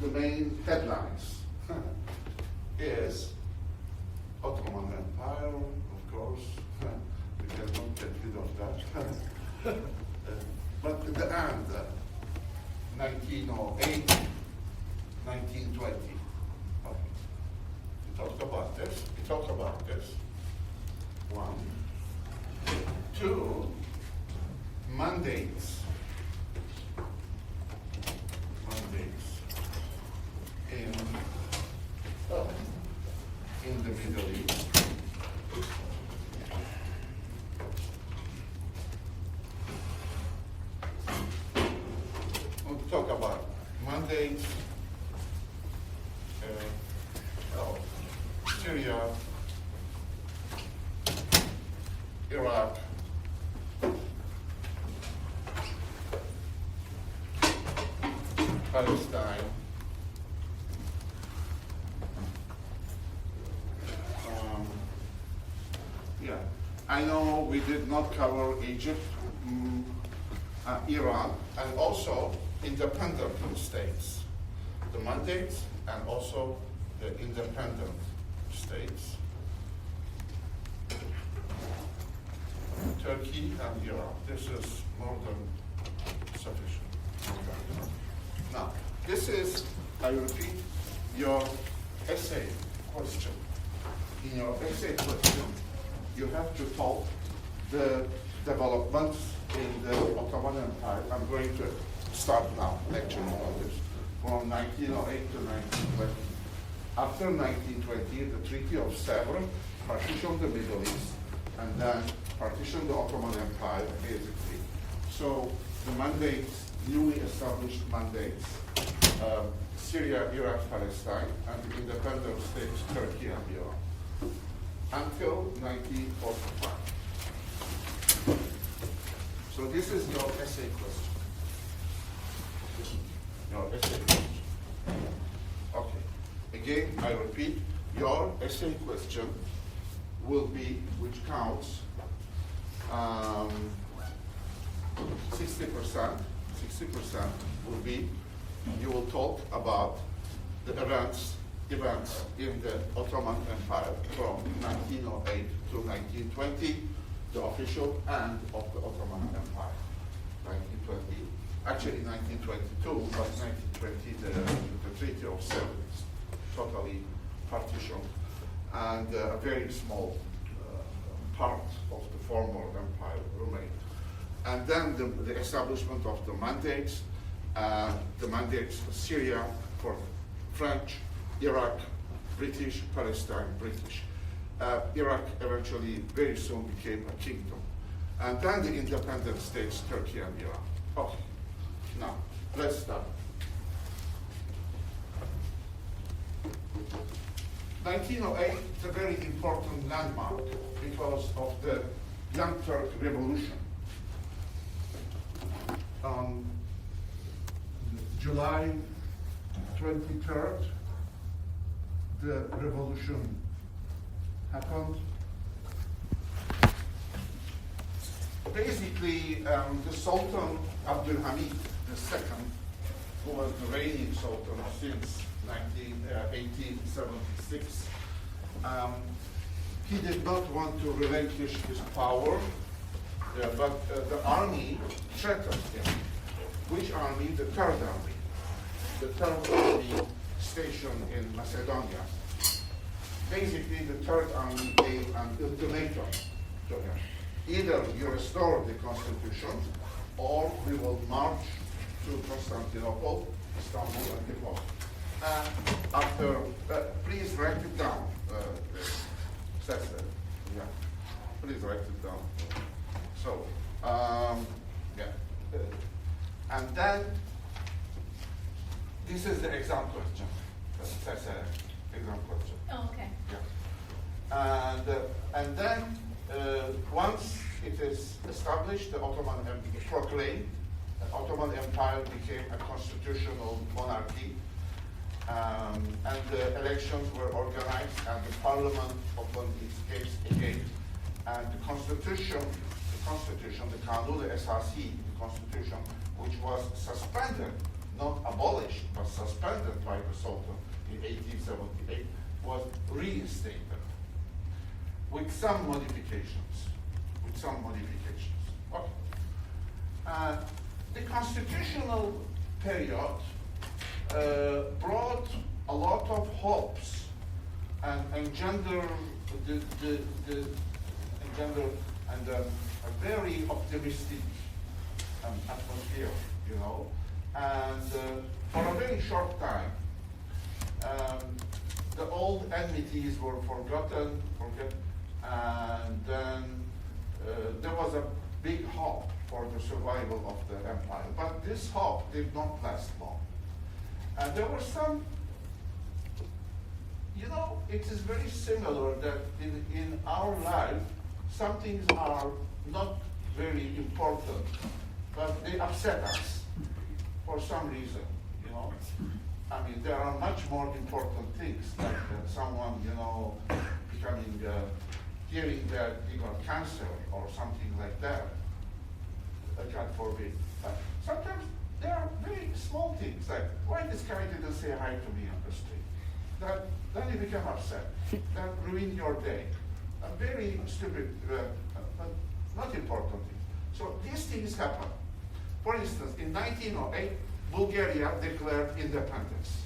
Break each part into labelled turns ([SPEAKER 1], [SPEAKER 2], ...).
[SPEAKER 1] the main headlines is Ottoman Empire, of course. We cannot get rid of that. But at the end, 1908, 1920. Okay. We talked about this. We talked about this. 1, 2, mandates. In the Middle East. We'll talk about mandates, Syria, Iraq, Palestine, I know we did not cover Egypt, Iran, and also independent states, the mandates and also the independent states, Turkey and Iran. This is more than sufficient. Now, this is, I repeat, your essay question. In your essay question, you have to talk the developments in the Ottoman Empire. I'm going to start now lecturing on this from 1908 to 1920. After 1920, the Treaty of Sevres partitioned the Middle East and then partitioned the Ottoman Empire, basically. So the mandates, newly established mandates, Syria, Iraq, Palestine, and the independent states, Turkey and Iran, until 1945. So this is your essay question. Your essay question. Okay. Again, I repeat, your essay question will be, which counts 60% will be, you will talk about the events in the Ottoman Empire from 1908 to 1920, the official end of the Ottoman Empire. 1920, actually 1922, but 1920 the Treaty of Sevres totally partitioned, and a very small part of the former empire remained. And then the establishment of the mandates for Syria, for French, Iraq, British, Palestine, British. Iraq eventually very soon became a kingdom. And then the independent states, Turkey and Iran. Okay, now let's start. 1908 is a very important landmark because of the Young Turk Revolution. On July 23rd, the revolution happened. Basically, the Sultan Abdulhamid II, who was the reigning Sultan since 1876, he did not want to relinquish his power, but the army threatened him. Which army? The Third Army. The Third Army stationed in Macedonia. Basically, the Third Army gave an ultimatum to him. Either you restore the constitution, or we will march to Constantinople, Istanbul, and Deposit. After, please write it down. Yeah, please write it down. So, and then this is the exam question. That's an exam question.
[SPEAKER 2] Oh, okay.
[SPEAKER 1] Yeah. And then once it is established, the Ottoman Empire became a constitutional monarchy, and the elections were organized, and the parliament opened its gates again, and the constitution, the Kanun-i Esasi, the constitution, which was suspended not abolished, but suspended by the Sultan in 1878, was reinstated with some modifications. Okay. The constitutional period brought a lot of hopes and engendered a very optimistic atmosphere, you know. And for a very short time, the old enmities were forgotten, and then there was a big hope for the survival of the empire. But this hope did not last long. And there were some, you know, it is very similar that in our life, some things are not very important, but they upset us for some reason, you know. I mean, there are much more important things, like someone, you know, becoming, hearing that he got cancer or something like that. God forbid. But sometimes there are very small things, like why this guy didn't say hi to me on the street. Then you become upset. That ruined your day. A very stupid, but not important thing. So these things happen. For instance, in 1908, Bulgaria declared independence.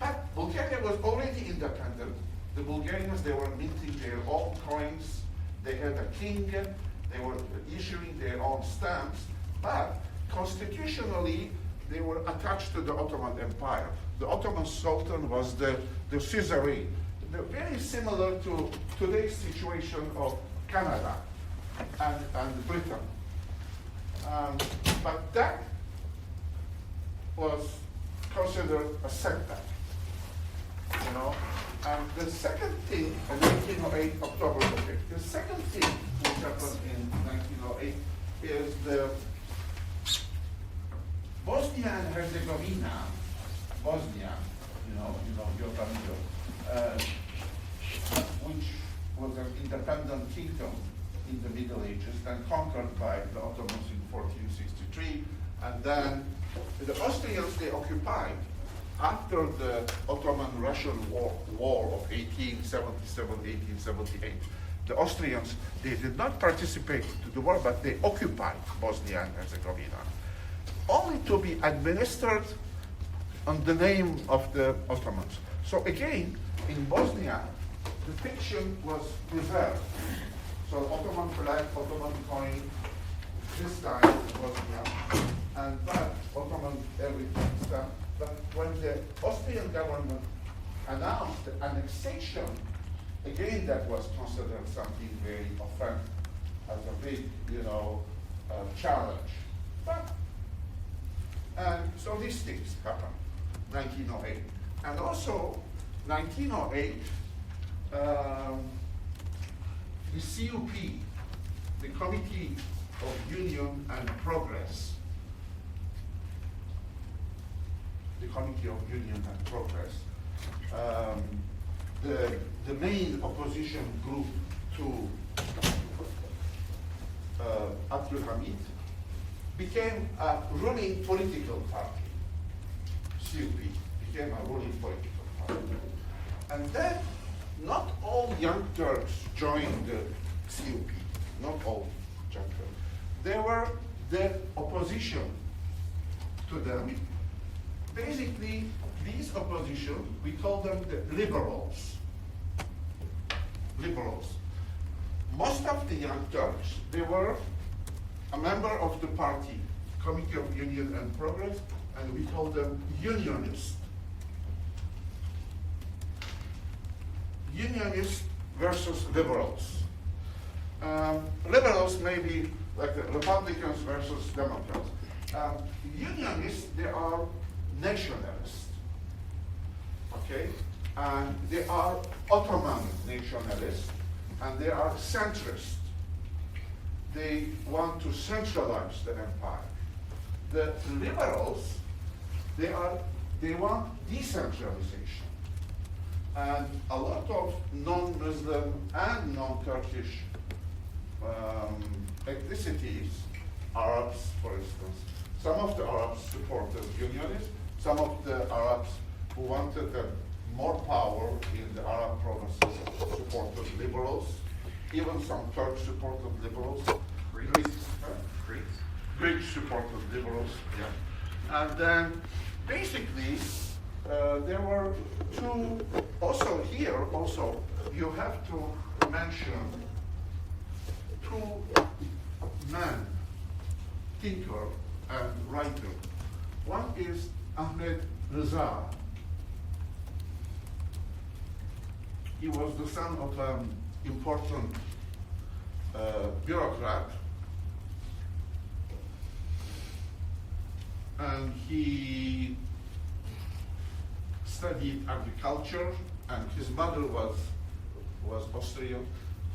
[SPEAKER 1] But Bulgaria was already independent. The Bulgarians, they were minting their own coins. They had a king. They were issuing their own stamps. But constitutionally, they were attached to the Ottoman Empire. The Ottoman Sultan was the suzerain. They're very similar to today's situation of Canada and Britain. But that was considered a setback, you know. And the second thing, in 1908, October the 5th, the second thing which happened in 1908 is the Bosnia and Herzegovina, which was an independent kingdom in the Middle Ages, then conquered by the Ottomans in 1463, and then the Austrians, they occupied after the Ottoman-Russian war of 1877-1878. The Austrians, they did not participate to the war, but they occupied Bosnia and Herzegovina, only to be administered on the name of the Ottomans. So again, in Bosnia, the fiction was preserved. So Ottoman flag, Ottoman coin, this time Bosnia, and that Ottoman everything stuff. But when the Austrian government announced the annexation, again that was considered something very offensive, as a big, you know, challenge. But and so these things happened, 1908. And also, 1908, the CUP, the Committee of Union and Progress, the main opposition group to Abdul Hamid, became a ruling political party. CUP became a ruling political party. And then not all young Turks joined the CUP, not all young Turks. There were the opposition to them. Basically, these opposition, we call them the liberals. Most of the young Turks, they were a member of the party, Committee of Union and Progress, and we call them unionists. Unionists versus liberals. Liberals may be like the Republicans versus Democrats. Unionists, they are nationalists, okay? And they are Ottoman nationalists, and they are centrist. They want to centralize the empire. The liberals, they want decentralization. And a lot of non-Muslim and non-Turkish ethnicities, Arabs, for instance, Some of the Arabs supported unionists, some of the Arabs who wanted more power in the Arab provinces supported liberals. Even some Turks supported liberals. Greeks supported liberals, yeah. And then basically there were two, also here, you have to mention two men, thinker and writer. One is Ahmed Reza. He was the son of an important bureaucrat, and he studied agriculture, and his mother was Austrian.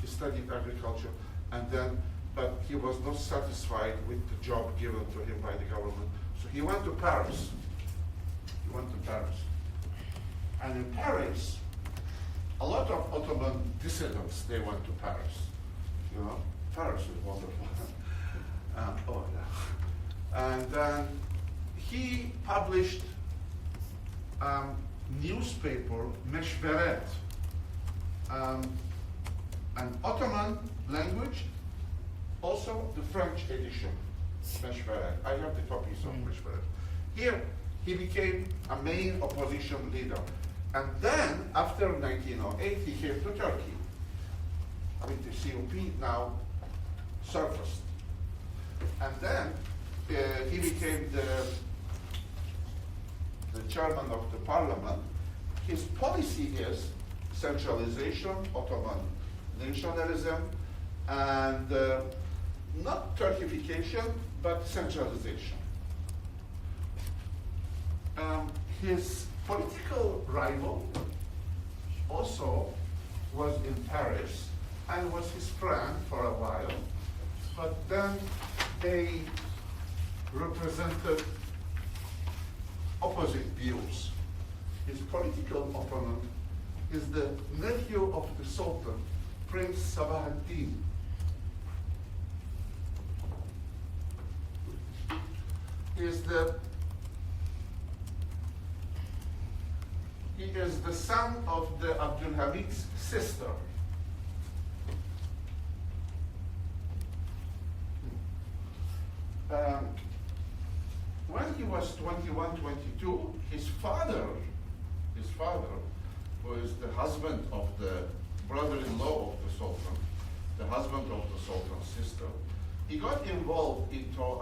[SPEAKER 1] He studied agriculture, and then, but he was not satisfied with the job given to him by the government, so he went to Paris. And in Paris, a lot of Ottoman dissidents, they went to Paris. You know, Paris is wonderful. Oh yeah. And then he published newspaper, Meshveret, an Ottoman language, also the French edition, Meshveret. I have the copies of Meshveret. Here, he became a main opposition leader. And then, after 1908, he came to Turkey. I mean, the COP now surfaced. And then he became the chairman of the parliament. His policy is centralization, Ottoman nationalism, and not Turkification, but centralization. His political rival also was in Paris and was his friend for a while, but then they represented opposite views. His political opponent is the nephew of the Sultan, Prince Sabahattin. He is the son of the Abdulhamid's sister. When he was 21, 22, his father, who is the husband of the brother-in-law of the Sultan, the husband of the Sultan's sister, he got involved into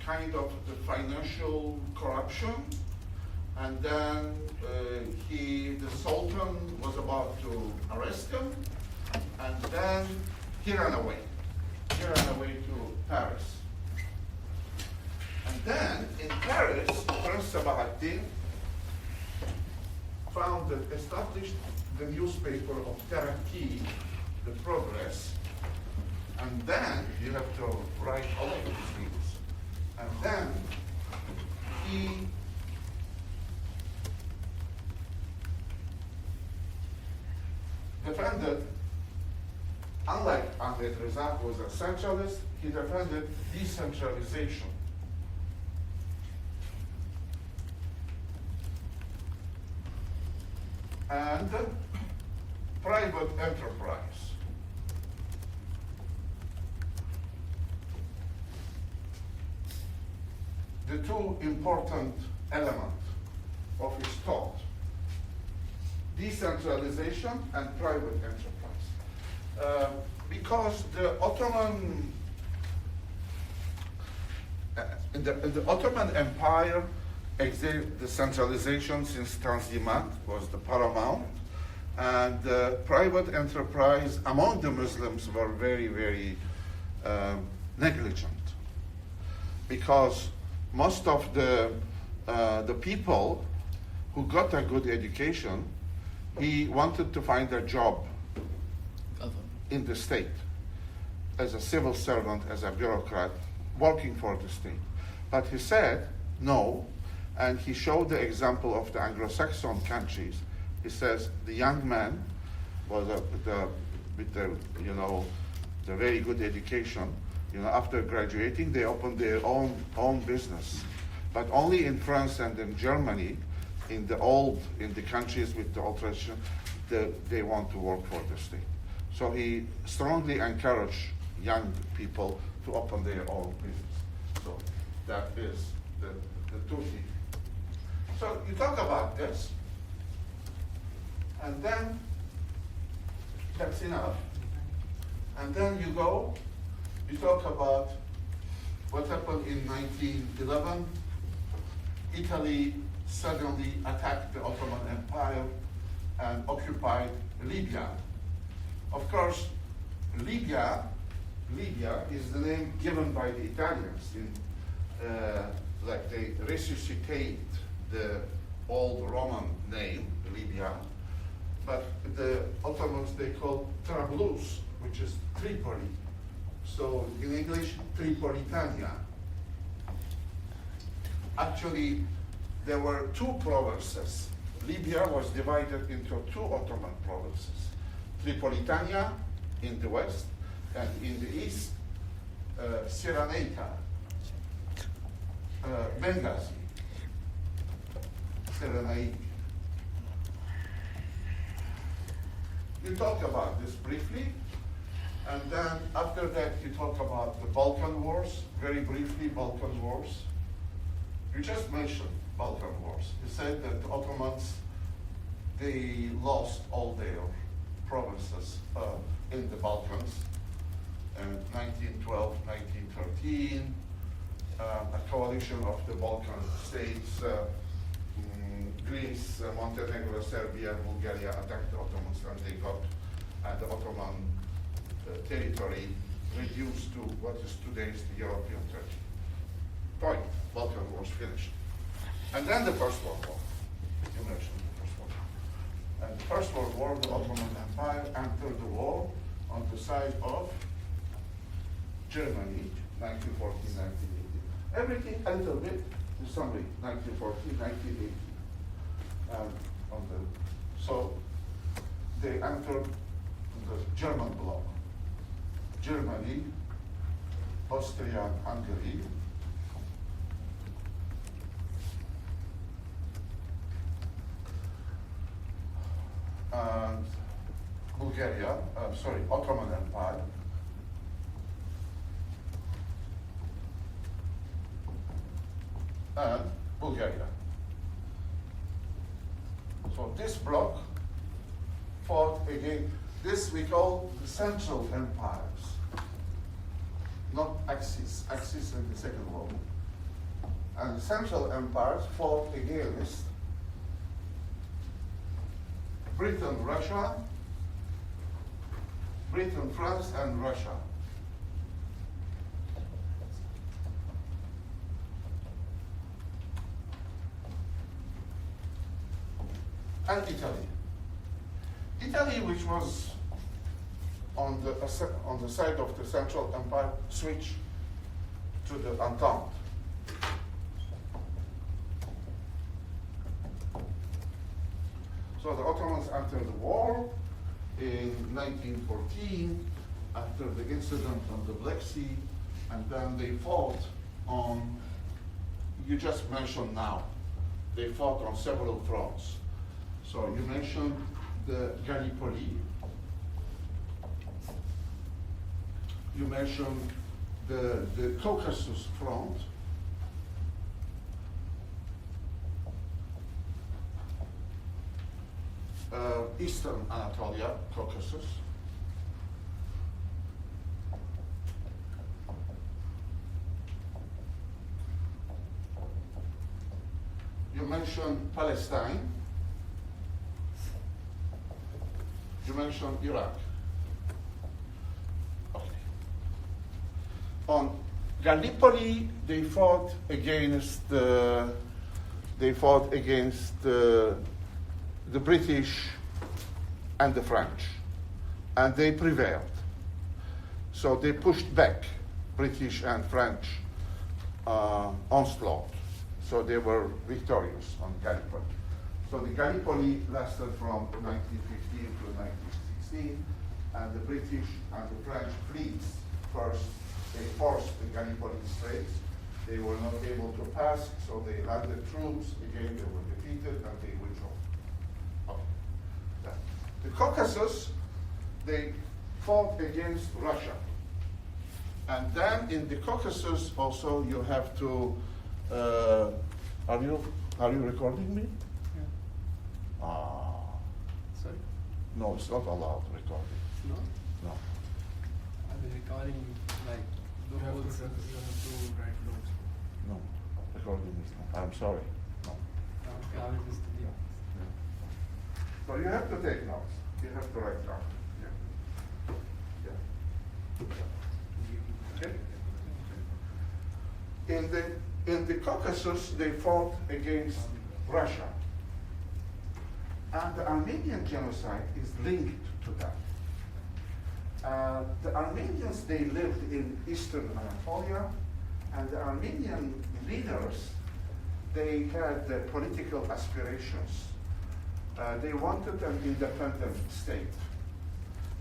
[SPEAKER 1] kind of the financial corruption, and then the Sultan was about to arrest him, and then he ran away to Paris. And then in Paris, Prince Sabahattin established the newspaper of Taraqi, the Progress, and then you have to write all of these things. And then he defended, unlike Ahmed Reza, who was a centralist, he defended decentralization. And private enterprise. The two important elements of his thought: decentralization and private enterprise. Because the Ottoman, in the Ottoman Empire, the centralization since Tanzimat was the paramount, and private enterprise among the Muslims were very, very negligent, because most of the people who got a good education, he wanted to find a job in the state as a civil servant, as a bureaucrat, working for the state. But he said no, and he showed the example of the Anglo-Saxon countries. He says the young man was with the very good education. After graduating, they opened their own business, but only in France and in Germany, in the countries with the old tradition, they want to work for the state. So he strongly encouraged young people to open their own business. So that is the two things. So you talk about this, and then that's enough. And then you talk about what happened in 1911. Italy suddenly attacked the Ottoman Empire and occupied Libya. Of course, Libya is the name given by the Italians. Like they resuscitate the old Roman name, Libya, but the Ottomans, they call Trablus, which is Tripoli. So in English, Tripolitania. Actually, there were two provinces. Libya was divided into two Ottoman provinces. Tripolitania in the west, and in the east, Cyrenaica, Benghazi, Cyrenaica. You talk about this briefly, and then after that you talk about the Balkan Wars, very briefly, Balkan Wars. You just mentioned Balkan Wars. You said that the Ottomans, they lost all their provinces in the Balkans in 1912, 1913. A coalition of the Balkan states, Greece, Montenegro, Serbia, Bulgaria attacked the Ottomans, and they got the Ottoman territory reduced to what is today's the European Turkey. Point. Balkan Wars finished. And then the First World War. You mentioned the First World War. And the First World War, the Ottoman Empire entered the war on the side of Germany, 1914, 1918. Everything a little bit, in summary, 1914, 1918. So they entered the German bloc. Germany, Austria, Hungary, and Bulgaria, Ottoman Empire, and Bulgaria. So this bloc fought against, this we call the Central Empires, not Axis in the Second World War. And the Central Empires fought against Britain, France, and Russia. And Italy. Italy, which was on the side of the Central Empire, switched to the Entente. So the Ottomans entered the war in 1914 after the incident on the Black Sea, and then they fought on, you just mentioned now, they fought on several fronts. So you mentioned the Gallipoli, you mentioned the Caucasus front, Eastern Anatolia, Caucasus, you mentioned Palestine, you mentioned Iraq. Okay. On Gallipoli, they fought against the British and the French, and they prevailed. So they pushed back British and French onslaught. So they were victorious on Gallipoli. So the Gallipoli lasted from 1915 to 1916, and the British and the French fleets first they forced the Gallipoli Straits. They were not able to pass, so they landed troops. Again, they were defeated and they withdrew. Okay. The Caucasus, they fought against Russia. And then in the Caucasus also you have to, are you recording me?
[SPEAKER 2] Yeah. Sorry?
[SPEAKER 1] No, it's not allowed recording.
[SPEAKER 2] No?
[SPEAKER 1] No.
[SPEAKER 2] Are they recording like the whole sentence? You have to write notes.
[SPEAKER 1] No. Recording is not. I'm sorry. No.
[SPEAKER 2] Okay, I will just yeah.
[SPEAKER 1] So you have to take notes. You have to write down. Yeah. Okay. In the Caucasus, they fought against Russia. And the Armenian genocide is linked to that. The Armenians, they lived in eastern Anatolia, and the Armenian leaders, they had political aspirations. They wanted an independent state.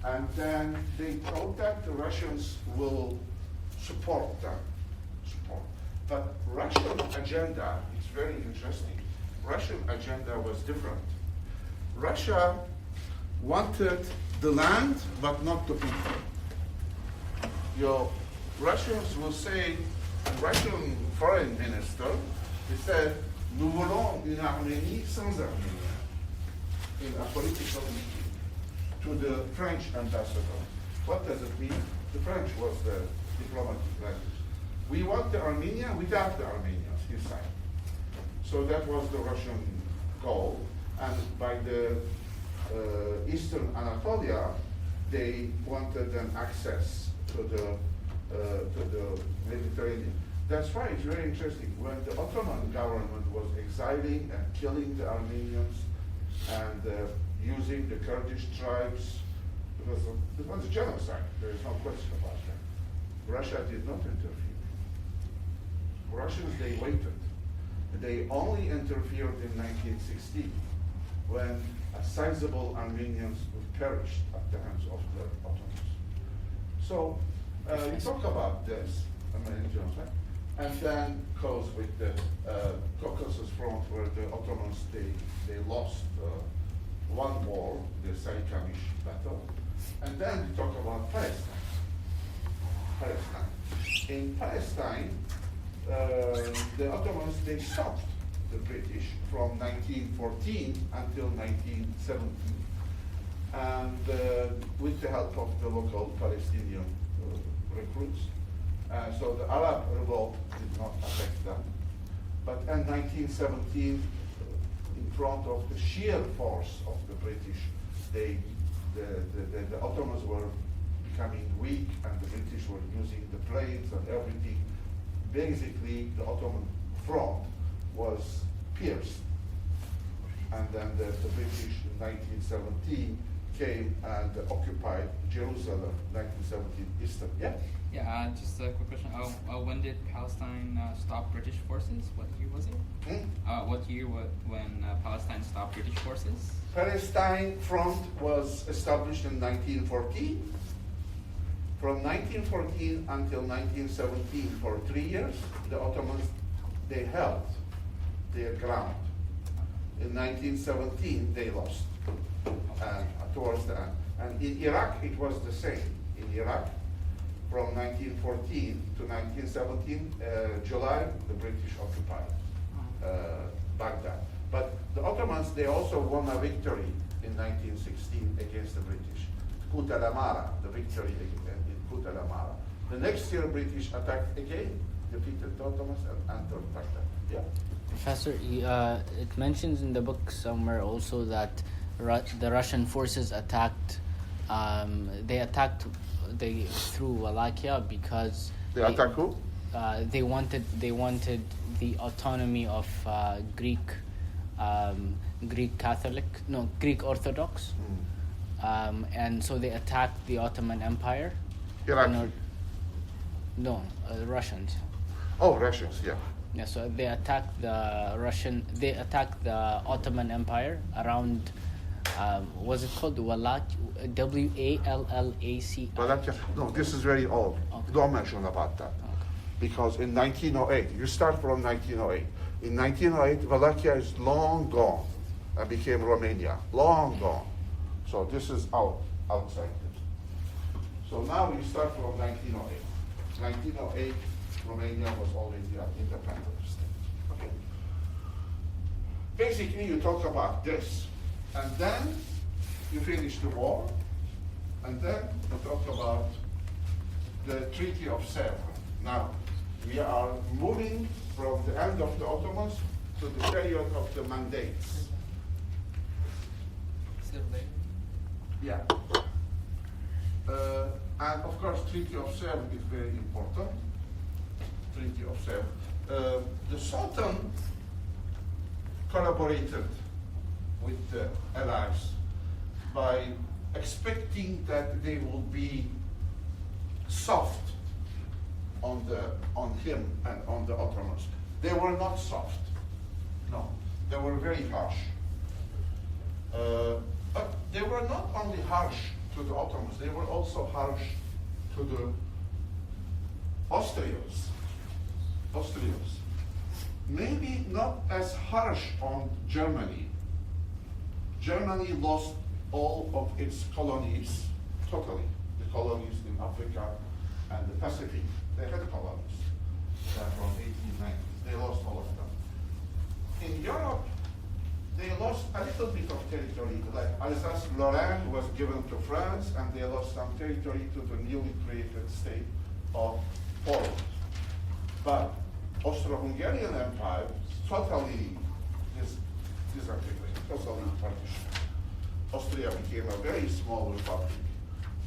[SPEAKER 1] And then they thought that the Russians will support them. But Russian agenda is very interesting. Russian agenda was different. Russia wanted the land, but not the people. Russians will say, Russian foreign minister, he said, nous voulons une Arménie sans Arméniens, in a political meeting to the French ambassador. What does it mean? The French was the diplomatic language. We want the Armenia without the Armenians, he said. So that was the Russian goal. And by the eastern Anatolia, they wanted an access to the Mediterranean. That's why it's very interesting. When the Ottoman government was exiling and killing the Armenians and using the Kurdish tribes, it was a genocide. There is no question about that. Russia did not interfere. Russians, they waited. They only interfered in 1916 when a sizable Armenians perished at the hands of the Ottomans. So we talk about this, Armenian genocide, and then goes with the Caucasus front where the Ottomans, they lost one war, the Sarikamish battle, and then we talk about Palestine. In Palestine, the Ottomans, they stopped the British from 1914 until 1917, and with the help of the local Palestinian recruits. So the Arab revolt did not affect them. But in 1917, in front of the sheer force of the British, the Ottomans were becoming weak, and the British were using the planes and everything. Basically, the Ottoman front was pierced. And then the British in 1917 came and occupied Jerusalem, 1917 Eastern. Yeah?
[SPEAKER 3] Yeah, just a quick question. When did Palestine stop British forces? What year was it? What year when Palestine stopped British forces?
[SPEAKER 1] Palestine Front was established in 1914. From 1914 until 1917, for 3 years, the Ottomans, they held their ground. In 1917, they lost towards the end. And in Iraq, it was the same. In Iraq, from 1914 to 1917, July, the British occupied Baghdad. But the Ottomans, they also won a victory in 1916 against the British. Kut al-Amara, the victory in Kut al-Amara. The next year, British attacked again, defeated the Ottomans and entered Baghdad. Yeah.
[SPEAKER 4] Professor, it mentions in the book somewhere also that the Russian forces attacked. They through Wallachia because
[SPEAKER 1] They attacked who?
[SPEAKER 4] They wanted the autonomy of Greek Greek Orthodox, and so they attacked the Ottoman Empire.
[SPEAKER 1] Iraqi.
[SPEAKER 4] Russians.
[SPEAKER 1] Oh, Russians, yeah.
[SPEAKER 4] Yeah, so they attacked the Ottoman Empire around Was it called Wallachi?
[SPEAKER 1] Wallachia, no, this is very old.
[SPEAKER 4] Okay.
[SPEAKER 1] Don't mention about that. Because in 1908, you start from 1908. In 1908, Wallachia is long gone and became Romania, long gone. So this is outside this. So now we start from 1908. 1908, Romania was already an independent state. Okay. Basically, you talk about this, and then you finish the war, and then you talk about the Treaty of Sèvres. Now, we are moving from the end of the Ottomans to the period of the mandates. Yeah. And of course, Treaty of Sèvres is very important. Treaty of Sèvres. The Sultan collaborated with the Allies by expecting that they will be soft on him and on the Ottomans. They were not soft. No, they were very harsh. But they were not only harsh to the Ottomans, they were also harsh to the Austrians. Maybe not as harsh on Germany. Germany lost all of its colonies, totally. The colonies in Africa and the Pacific. They had colonies from 1890. They lost all of them. In Europe, they lost a little bit of territory, like Alsace-Lorraine was given to France, and they lost some territory to the newly created state of Poland. But Austro-Hungarian Empire totally disintegrated, totally partitioned. Austria became a very small republic,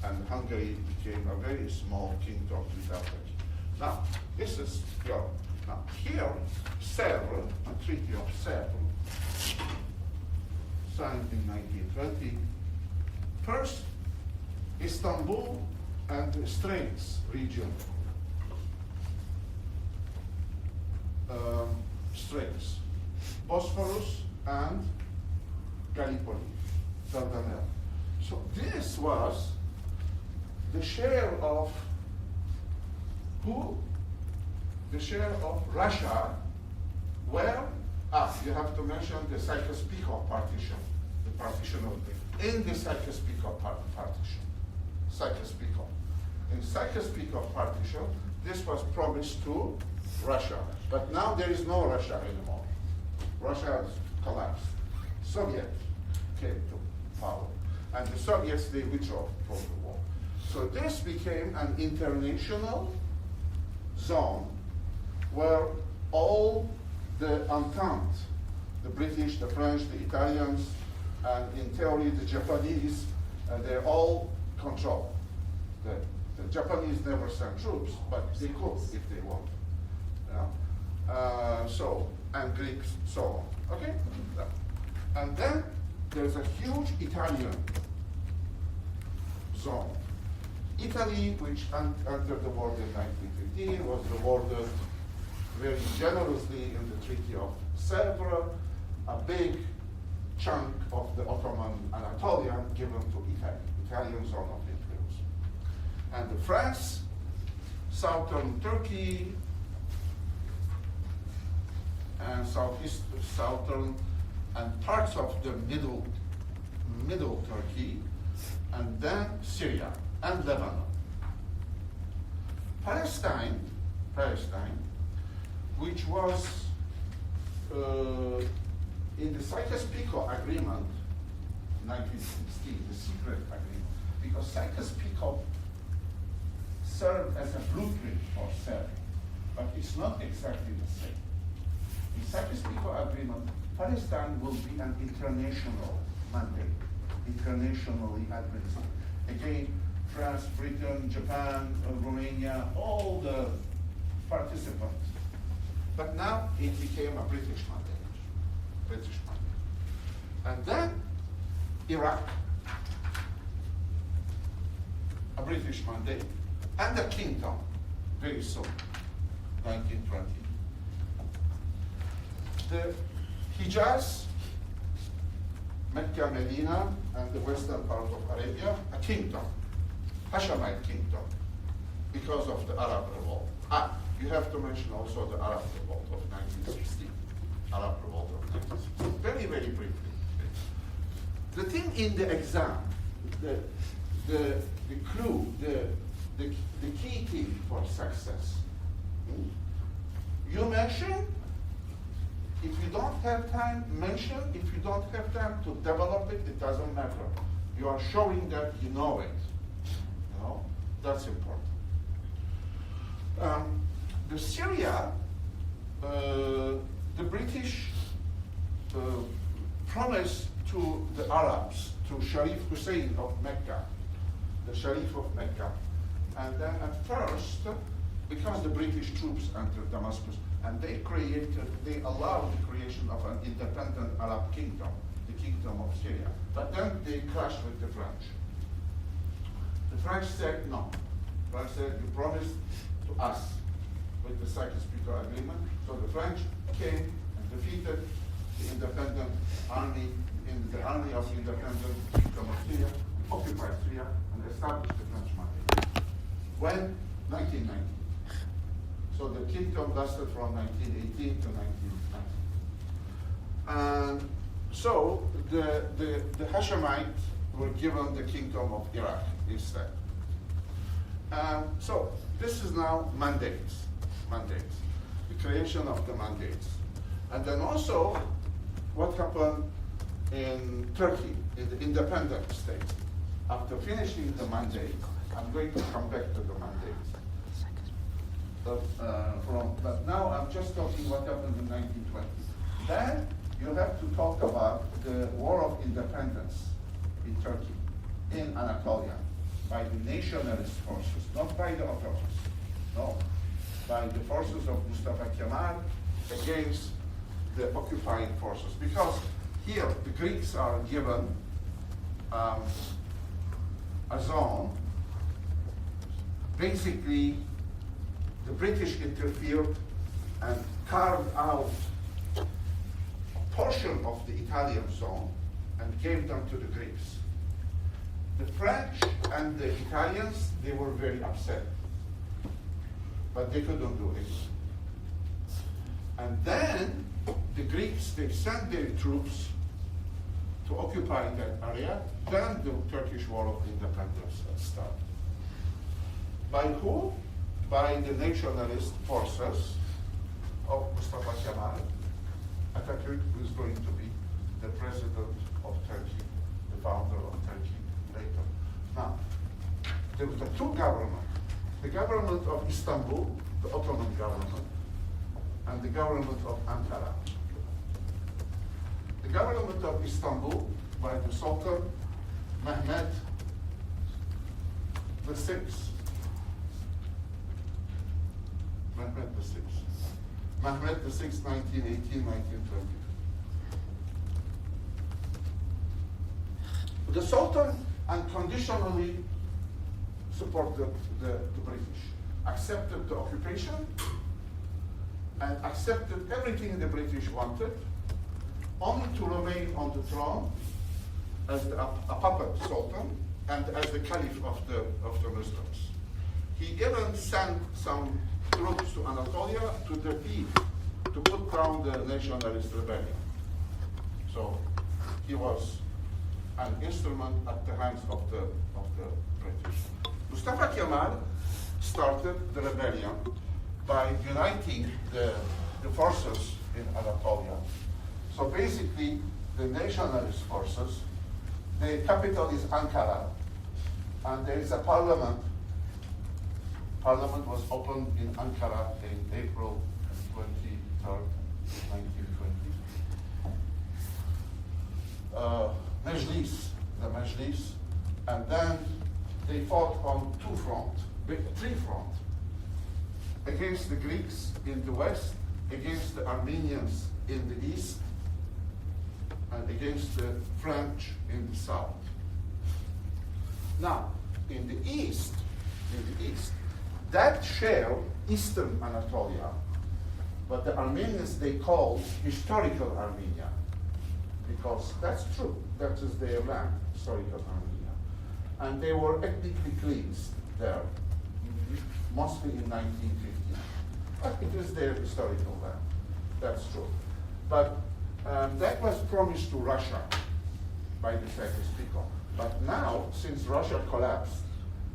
[SPEAKER 1] and Hungary became a very small kingdom without a king. Now, this is Europe. Now, here, Sèvres, the Treaty of Sèvres, signed in 1920. First, Istanbul and the Straits region. Straits, Bosphorus and Gallipoli, Dardanelles. So this was the share of who? The share of Russia, where, you have to mention the Sykes-Picot partition, the partition of in the Sykes-Picot partition, Sykes-Picot. In Sykes-Picot partition, this was promised to Russia, but now there is no Russia anymore. Russia has collapsed. Soviet came to power, and the Soviets, they withdrew from the war. So this became an international zone where all the Entente, the British, the French, the Italians, and in theory the Japanese, they all control. The Japanese never sent troops, but they could if they wanted. And Greeks, so on. Okay? And then there's a huge Italian zone. Italy, which entered the war in 1915, was rewarded very generously in the Treaty of Sèvres, a big chunk of the Ottoman Anatolian given to Italy, Italian zone of influence. And France, southern Turkey, and southern and parts of the middle Turkey, and then Syria and Lebanon. Palestine, which was in the Sykes-Picot Agreement, 1916, the secret agreement, because Sykes-Picot served as a blueprint for Serbia, but it's not exactly the same. In Sykes-Picot Agreement, Palestine will be an international mandate, internationally administered. Again, France, Britain, Japan, Romania, all the participants. But now it became a British mandate. And then Iraq, a British mandate, and a kingdom very soon, 1920. The Hijaz Mecca, Medina, and the western part of Arabia, a kingdom, Hashemite kingdom, because of the Arab revolt. You have to mention also the Arab revolt of 1916. Arab revolt of 1916. Very, very briefly. The thing in the exam, the clue, the key thing for success. You mention, if you don't have time, mention. If you don't have time to develop it, it doesn't matter. You are showing that you know it. You know, that's important. The Syria, the British promised to the Arabs, to Sharif Hussein of Mecca, the Sharif of Mecca. And then at first, because the British troops entered Damascus, and they allowed the creation of an independent Arab kingdom, the Kingdom of Syria. But then they clashed with the French. The French said no. The French said, you promised to us with the Sykes-Picot Agreement. So the French came and defeated the independent army in the army of the independent Kingdom of Syria, occupied Syria, and established the French market. When? 1990. So the kingdom lasted from 1918 to 1990. And so the Hashemites were given the kingdom of Iraq instead. So this is now mandates, the creation of the mandates. And then also what happened in Turkey, in the independent state. After finishing the mandate, I'm going to come back to the mandates. But now I'm just talking what happened in 1920. Then you have to talk about the War of Independence in Turkey, in Anatolia, by the nationalist forces, not by the Ottomans, no, by the forces of Mustafa Kemal against the occupying forces. Because here the Greeks are given a zone. Basically, the British interfered and carved out a portion of the Italian zone and gave them to the Greeks. The French and the Italians, they were very upset, but they couldn't do it. And then the Greeks, they sent their troops to occupy that area. Then the Turkish War of Independence started. By who? By the nationalist forces of Mustafa Kemal. Atatürk was going to be the president of Turkey, the founder of Turkey later. Now, there were the two governments, the government of Istanbul, the Ottoman government, and the government of Ankara. The government of Istanbul by the Sultan Mehmed VI. Mehmed VI. Mehmed VI, 1918, 1920. The Sultan unconditionally supported the British, accepted the occupation, and accepted everything the British wanted, only to remain on the throne as a puppet sultan and as the caliph of the Muslims. He even sent some troops to Anatolia to defeat, to put down the nationalist rebellion. So he was an instrument at the hands of the British. Mustafa Kemal started the rebellion by uniting the forces in Anatolia. So basically, the nationalist forces, the capital is Ankara, and there is a parliament. Parliament was opened in Ankara in April 23rd, 1920. The Majlis, and then they fought on three fronts, against the Greeks in the west, against the Armenians in the east, and against the French in the south. Now, in the east, that share, Eastern Anatolia, what the Armenians they called historical Armenia. because that's true. That is their land, historical Armenia. And they were ethnically cleansed there, mostly in 1950. But it is their historical land. That's true. But that was promised to Russia by the Secretary. But now, since Russia collapsed,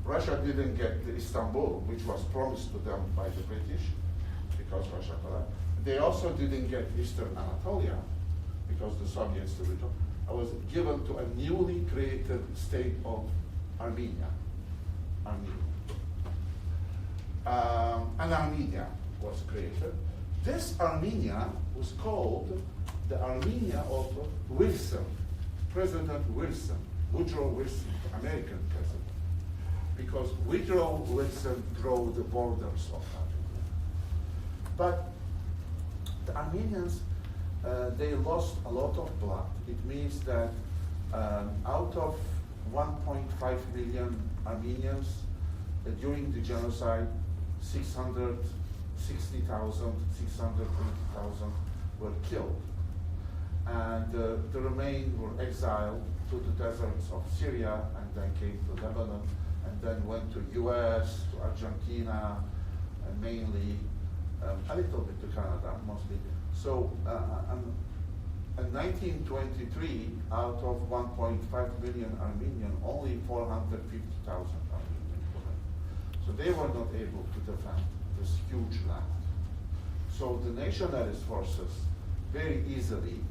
[SPEAKER 1] Russia didn't get the Istanbul, which was promised to them by the British, because Russia collapsed. They also didn't get Eastern Anatolia, because the Soviets was given to a newly created state of Armenia. And Armenia was created. This Armenia was called the Armenia of Wilson, President Wilson, Woodrow Wilson, American president, because Woodrow Wilson drew the borders of Armenia. But the Armenians, they lost a lot of blood. It means that out of 1.5 million Armenians during the genocide, 660,000, 680,000 were killed. And the remain were exiled to the deserts of Syria, and then came to Lebanon, and then went to US, to Argentina, and mainly a little bit to Canada, mostly. So in 1923, out of 1.5 million Armenian, only 450,000 Armenian were. So they were not able to defend this huge land. So the nationalist forces very easily,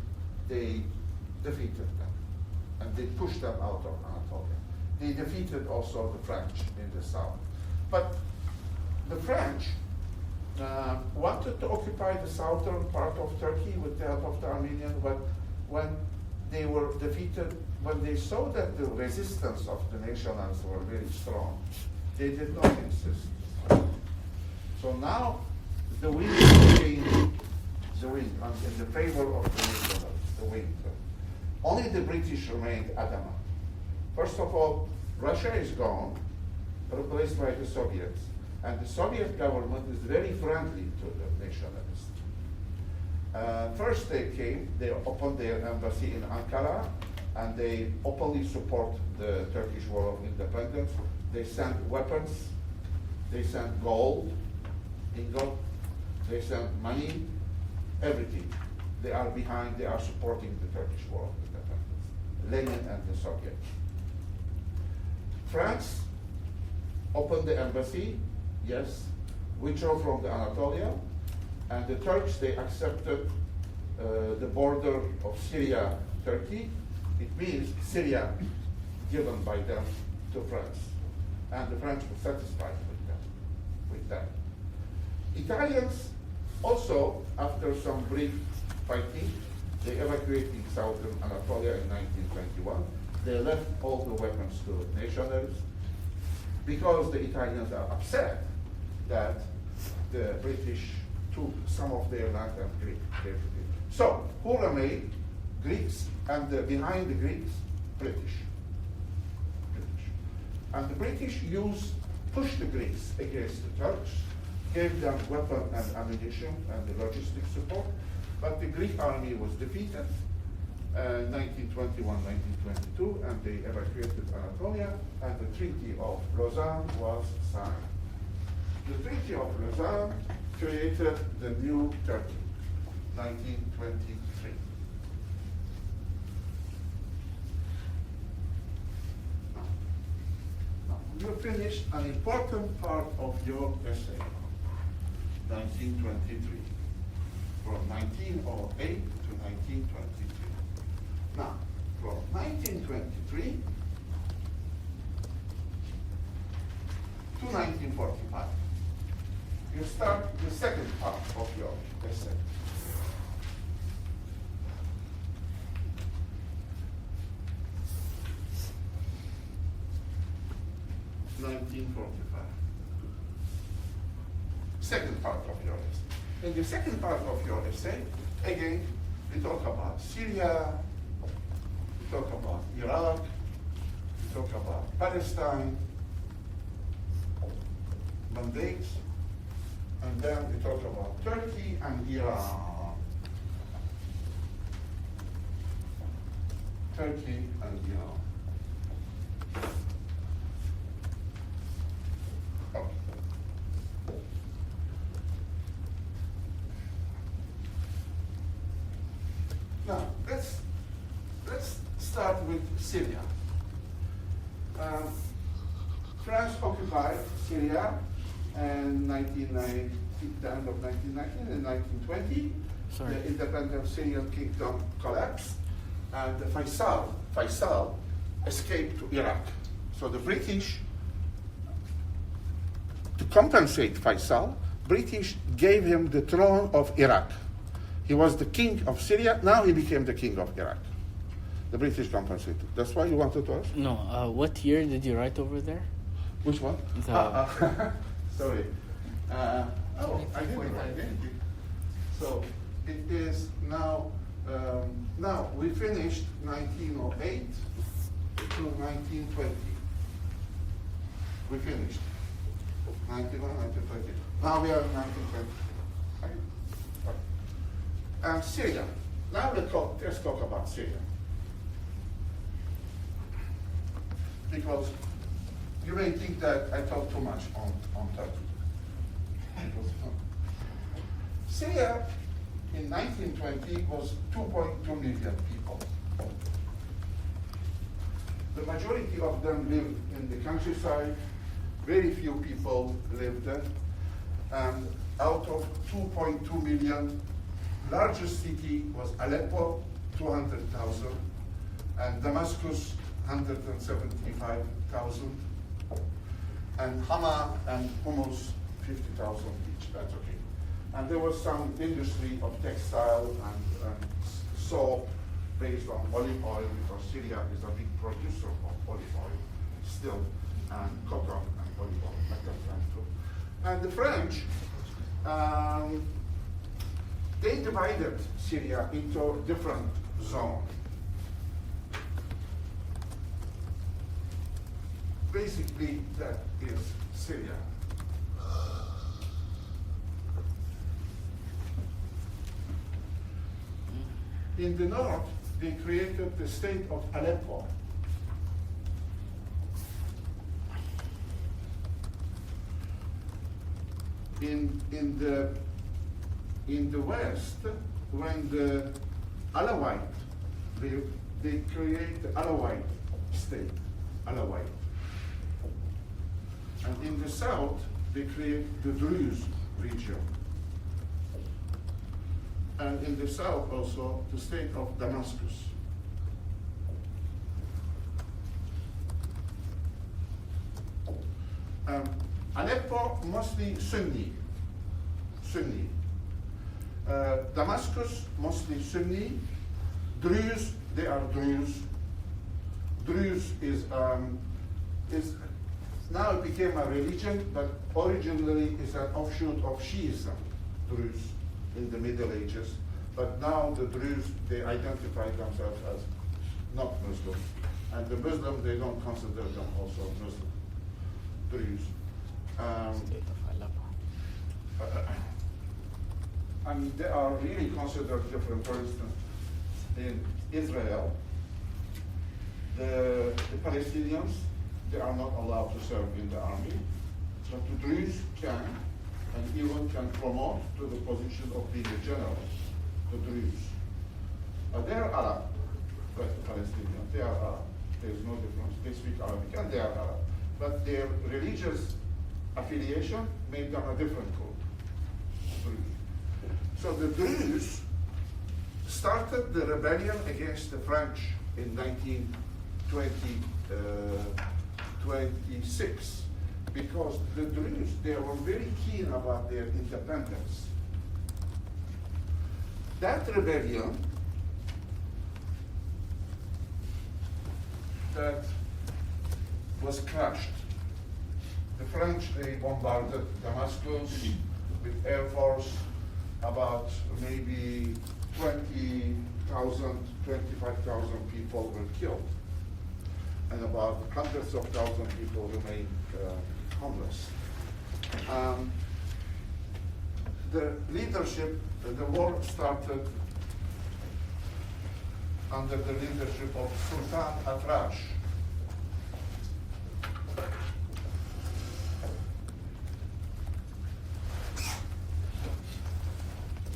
[SPEAKER 1] they defeated them, and they pushed them out of Anatolia. They defeated also the French in the south. But the French wanted to occupy the southern part of Turkey with the help of the Armenians, but when they were defeated, when they saw that the resistance of the nationalists were very strong, they did not insist. So now the wind changed, the wind in the favor of the nationalists, the wind. Only the British remained adamant. First of all, Russia is gone, replaced by the Soviets. And the Soviet government is very friendly to the nationalists. First they came, they opened their embassy in Ankara, and they openly support the Turkish War of Independence. They sent weapons, they sent gold, ingot, they sent money, everything. They are behind, they are supporting the Turkish War of Independence, Lenin and the Soviets. France opened the embassy, yes, withdrew from the Anatolia, and the Turks, they accepted the border of Syria, Turkey. It means Syria given by them to France. And the French were satisfied with that. Italians also, after some brief fighting, they evacuated southern Anatolia in 1921. They left all the weapons to nationalists because the Italians are upset that the British took some of their land and Greek. So, who remained? Greeks, and behind the Greeks, British. And the British pushed the Greeks against the Turks, gave them weapon and ammunition and the logistic support, but the Greek army was defeated 1921, 1922, and they evacuated Anatolia, and the Treaty of Lausanne was signed. The Treaty of Lausanne created the new Turkey, 1923. Now, you finished an important part of your essay, 1923, from 1908 to 1923. Now, from 1923 to 1945, you start the second part of your essay. Second part of your essay. In the second part of your essay, again, we talk about Syria, we talk about Iraq, we talk about Palestine, mandates, and then we talk about Turkey and Iran. Turkey and Iran. Okay. Now, let's start with Syria. France occupied Syria in the end of 1919 and 1920.
[SPEAKER 4] Sorry.
[SPEAKER 1] The independent Syrian kingdom collapsed, and Faisal escaped to Iraq. So the British, to compensate Faisal, British gave him the throne of Iraq. He was the king of Syria, now he became the king of Iraq. The British compensated. That's why you wanted to ask?
[SPEAKER 4] No, what year did you write over there?
[SPEAKER 1] Which one?
[SPEAKER 4] The-
[SPEAKER 1] Sorry. I didn't write anything. So it is now, now we finished 1908 to 1920. We finished 1901, 1920. Now we are in 1920. And Syria. Now let's talk about Syria. Because you may think that I talk too much on Turkey. Syria in 1920 was 2.2 million people. The majority of them lived in the countryside. Very few people lived there. And out of 2.2 million, largest city was Aleppo, 200,000, and Damascus, 175,000, and Hama and Humus, 50,000 each. That's okay. And there was some industry of textile and soap based on olive oil, because Syria is a big producer of olive oil still, and cotton and olive oil, like the French too. And the French, they divided Syria into different zones. Basically, that is Syria. In the north, they created the state of Aleppo. In the west, when the Alawite lived, they create the Alawite state, Alawite. And in the south, they create the Druze region. And in the south also, the state of Damascus. Aleppo, mostly Sunni. Damascus, mostly Sunni. Druze, they are Druze. Druze is now it became a religion, but originally is an offshoot of Shiism, Druze, in the Middle Ages. But now the Druze, they identify themselves as not Muslim. And the Muslim, they don't consider them also Muslim, Druze.
[SPEAKER 4] State of Aleppo.
[SPEAKER 1] And they are really considered different. For instance, in Israel, the Palestinians, they are not allowed to serve in the army, but the Druze can, and even can promote to the position of being a general, the Druze. They are Arab, but the Palestinians, they are Arab. There is no difference. They speak Arabic and they are Arab. But their religious affiliation made them a different group, Druze. So the Druze started the rebellion against the French in 1926 because the Druze, they were very keen about their independence. That rebellion that was crushed. The French, they bombarded Damascus with air force. About maybe 20,000, 25,000 people were killed. And about hundreds of thousands of people remained homeless. The leadership, the war started under the leadership of Sultan Atrash.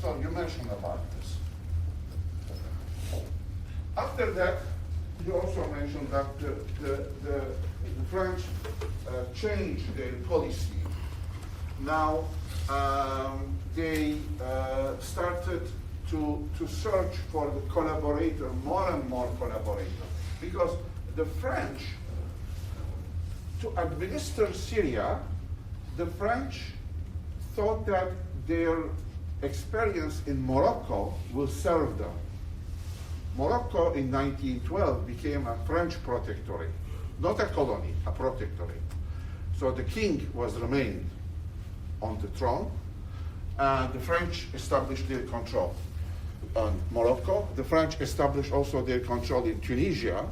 [SPEAKER 1] So you mentioned about this. After that, you also mentioned that the French changed their policy. Now they started to search for the collaborator, more and more collaborators, because the French, to administer Syria, the French thought that their experience in Morocco will serve them. Morocco in 1912 became a French protectorate, not a colony, a protectorate. So the king was remained on the throne, and the French established their control on Morocco. The French established also their control in Tunisia.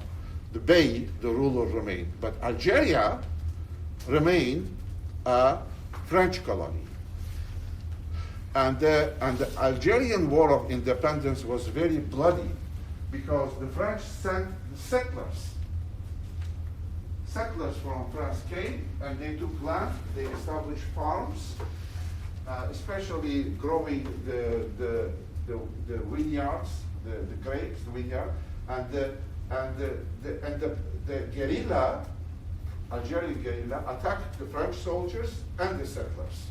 [SPEAKER 1] The Bey, the ruler, remained. But Algeria remained a French colony. And the Algerian War of Independence was very bloody because the French sent settlers. Settlers from France came and they took land, they established farms, especially growing the vineyards, the grapes, the vineyard, and the guerrilla, Algerian guerrilla, attacked the French soldiers and the settlers,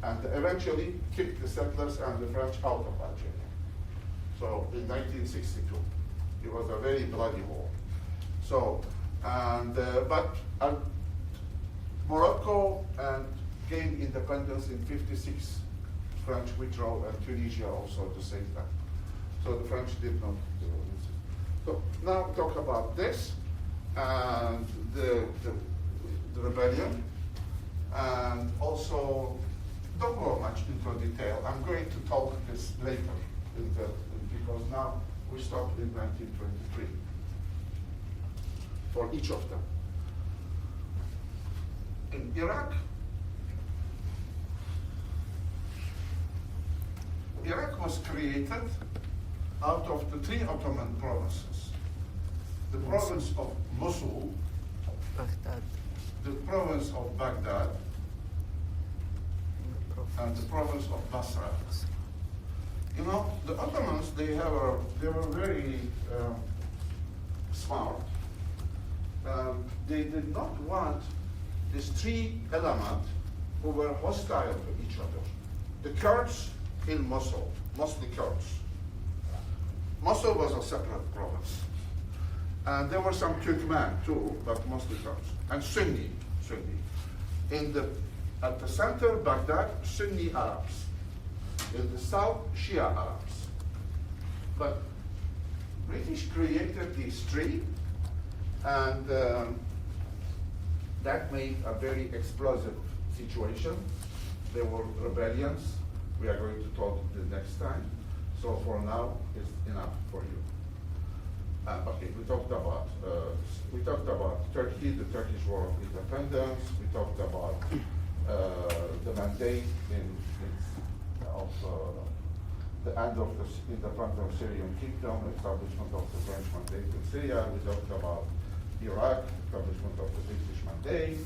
[SPEAKER 1] and eventually kicked the settlers and the French out of Algeria. So in 1962, it was a very bloody war. So, but Morocco gained independence in '56. French withdrew, and Tunisia also at the same time. So the French did not do this. So now talk about this and the rebellion, and also don't go much into detail. I'm going to talk this later because now we stopped in 1923 for each of them. In Iraq, Iraq was created out of the three Ottoman provinces. The province of Mosul,
[SPEAKER 4] Baghdad.
[SPEAKER 1] the province of Baghdad, and the province of Basra. You know, the Ottomans, they were very smart. They did not want these three elements who were hostile to each other. The Kurds in Mosul, mostly Kurds. Mosul was a separate province. And there were some Turkmen too, but mostly Kurds. And Sunni. At the center, Baghdad, Sunni Arabs. In the south, Shia Arabs. But British created these three, and that made a very explosive situation. There were rebellions. We are going to talk the next time. So for now, it's enough for you. Okay, we talked about Turkey, the Turkish War of Independence. We talked about the mandate of the end of the independent Syrian kingdom, establishment of the French mandate in Syria. We talked about Iraq, establishment of the British mandate,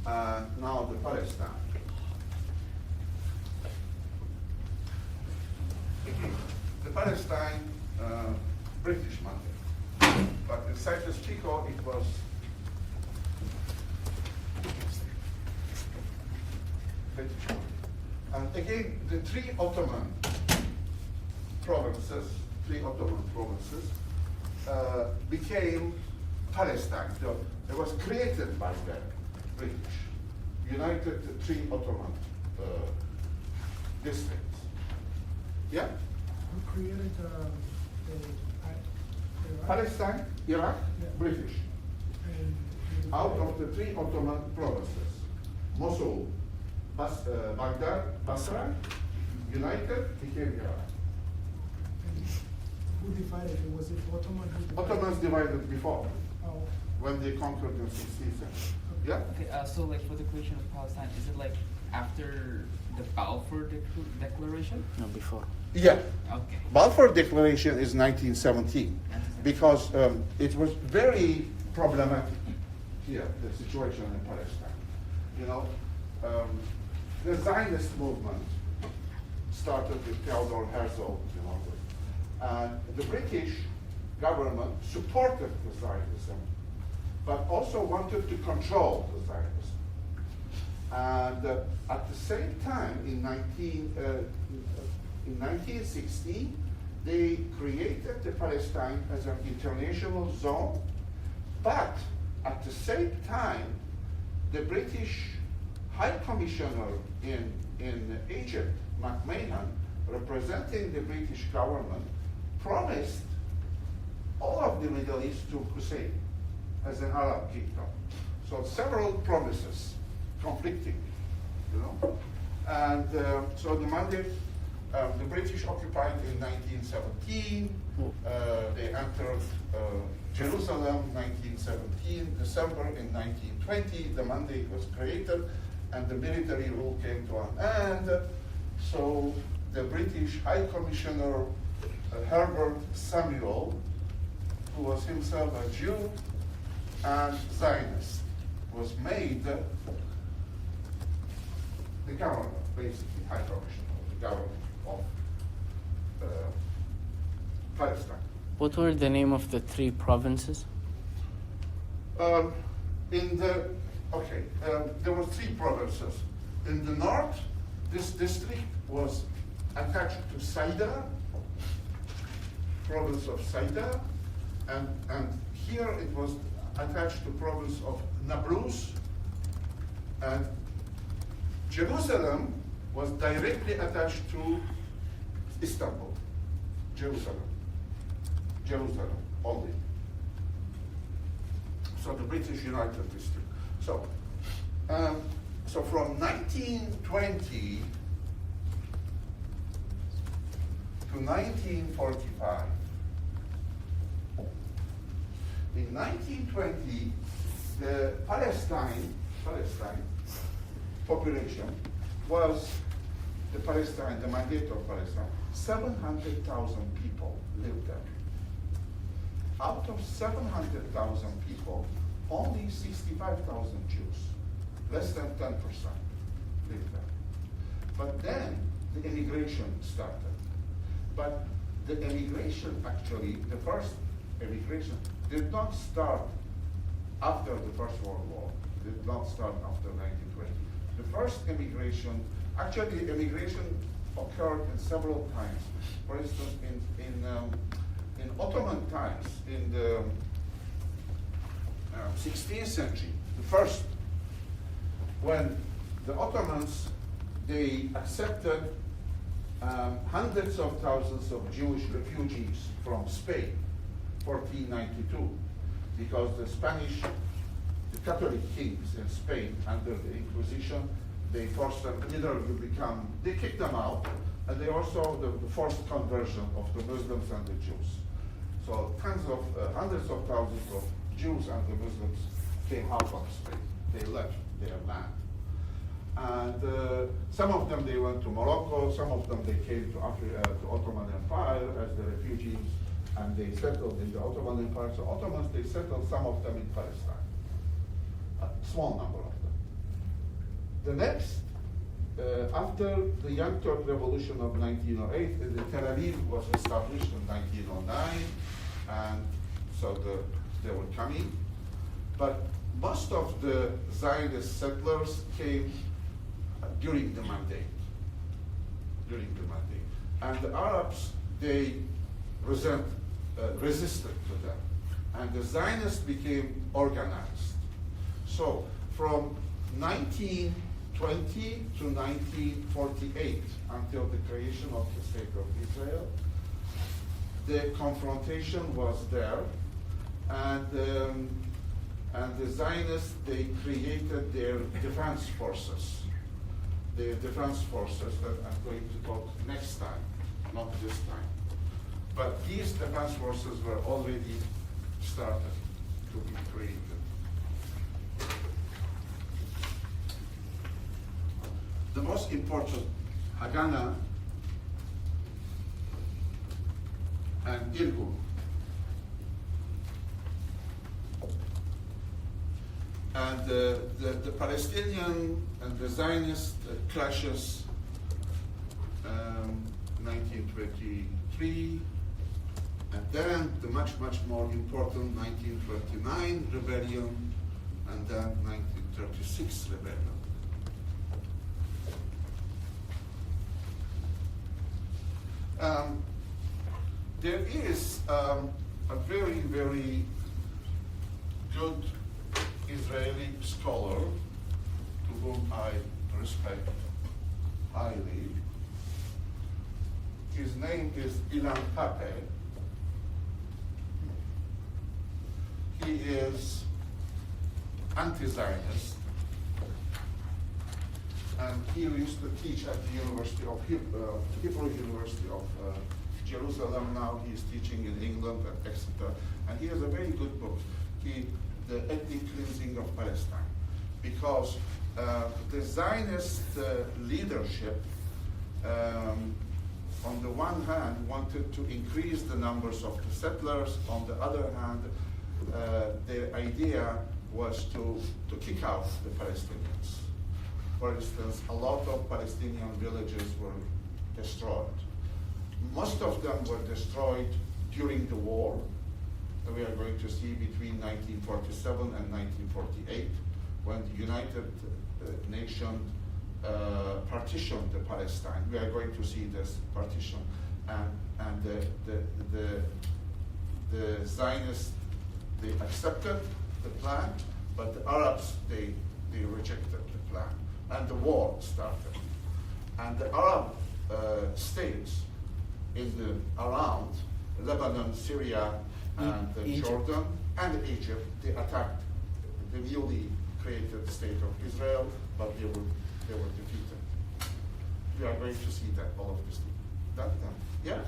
[SPEAKER 1] and now the Palestine. The Palestine British mandate. But in Cyprus-Picot, it was British mandate. And again, the three Ottoman provinces became Palestine. So it was created by the British, united the three Ottoman districts. Yeah?
[SPEAKER 5] Who created Iraq?
[SPEAKER 1] Palestine, Iraq,
[SPEAKER 5] Yeah.
[SPEAKER 1] British.
[SPEAKER 5] And-
[SPEAKER 1] Out of the three Ottoman provinces, Mosul, Baghdad, Basra, united, became Iraq.
[SPEAKER 5] and who divided it? Was it Ottoman? Who divided?
[SPEAKER 1] Ottomans divided before,
[SPEAKER 5] Oh,
[SPEAKER 1] when they conquered in 16th century. Yeah?
[SPEAKER 3] Okay, so like for the creation of Palestine, is it like after the Balfour Declaration?
[SPEAKER 4] No, before.
[SPEAKER 1] Yeah.
[SPEAKER 3] Okay.
[SPEAKER 1] Balfour Declaration is 1917. because it was very problematic here, the situation in Palestine. You know, the Zionist movement started with Theodor Herzl, you know, and the British government supported the Zionism, but also wanted to control the Zionism. And at the same time, in 1960, they created the Palestine as an international zone, but at the same time, the British High Commissioner in Egypt, McMahon, representing the British government, promised all of the Middle East to Hussein as an Arab kingdom. So several promises conflicting, you know. And so the mandate, the British occupied in 1917, they entered Jerusalem 1917, December in 1920, the mandate was created and the military rule came to an end. So the British High Commissioner Herbert Samuel, who was himself a Jew and Zionist, was made the governor, basically High Commissioner, the governor of Palestine.
[SPEAKER 4] What were the name of the 3 provinces?
[SPEAKER 1] There were 3 provinces. In the north, this district was attached to Saida, province of Saida, and here it was attached to province of Nablus, and Jerusalem was directly attached to Istanbul, Jerusalem only. So the British united these two. So from 1920 to 1945, in 1920, the Palestine population was the mandate of Palestine, 700,000 people lived there. Out of 700,000 people, only 65,000 Jews, less than 10% lived there. But then the immigration started. But the immigration, actually, the first immigration did not start after the First World War, did not start after 1920. The first immigration, actually immigration occurred in several times. For instance, in Ottoman times, in the 16th century, the first, when the Ottomans, they accepted hundreds of thousands of Jewish refugees from Spain, 1492, because the Catholic kings in Spain under the Inquisition, they forced them, they kicked them out, and they also, the forced conversion of the Muslims and the Jews. So hundreds of thousands of Jews and the Muslims came out of Spain. They left their land. And some of them, they went to Morocco, some of them, they came to Africa, to Ottoman Empire as the refugees, and they settled in the Ottoman Empire. So Ottomans, they settled some of them in Palestine, a small number of them. The next, after the Young Turk Revolution of 1908, the Tel Aviv was established in 1909, and so they were coming. But most of the Zionist settlers came during the mandate. And the Arabs, they resisted to them. And the Zionists became organized. So from 1920 to 1948, until the creation of the State of Israel, the confrontation was there, and the Zionists, they created their defense forces. The defense forces that I'm going to talk next time, not this time. But these defense forces were already started to be created. The most important, Haganah and Irgun. And the Palestinian and the Zionist clashes, 1923, and then the much more important 1929 rebellion, and then 1936 rebellion. There is a very good Israeli scholar to whom I respect highly. His name is Ilan Pappé. He is anti-Zionist, and he used to teach at the University of Hebrew University of Jerusalem. Now he is teaching in England at Exeter, and he has a very good book, The Ethnic Cleansing of Palestine, because the Zionist leadership, on the one hand, wanted to increase the numbers of the settlers. On the other hand, their idea was to kick out the Palestinians. For instance, a lot of Palestinian villages were destroyed. Most of them were destroyed during the war. We are going to see between 1947 and 1948, when the United Nations partitioned the Palestine. We are going to see this partition, and the Zionists, they accepted the plan, but the Arabs, they rejected the plan, and the war started. And the Arab states in the around Lebanon, Syria, and
[SPEAKER 4] Egypt.
[SPEAKER 1] Jordan and Egypt, they attacked the newly created state of Israel, but they were defeated. We are going to see that all of this. Yeah.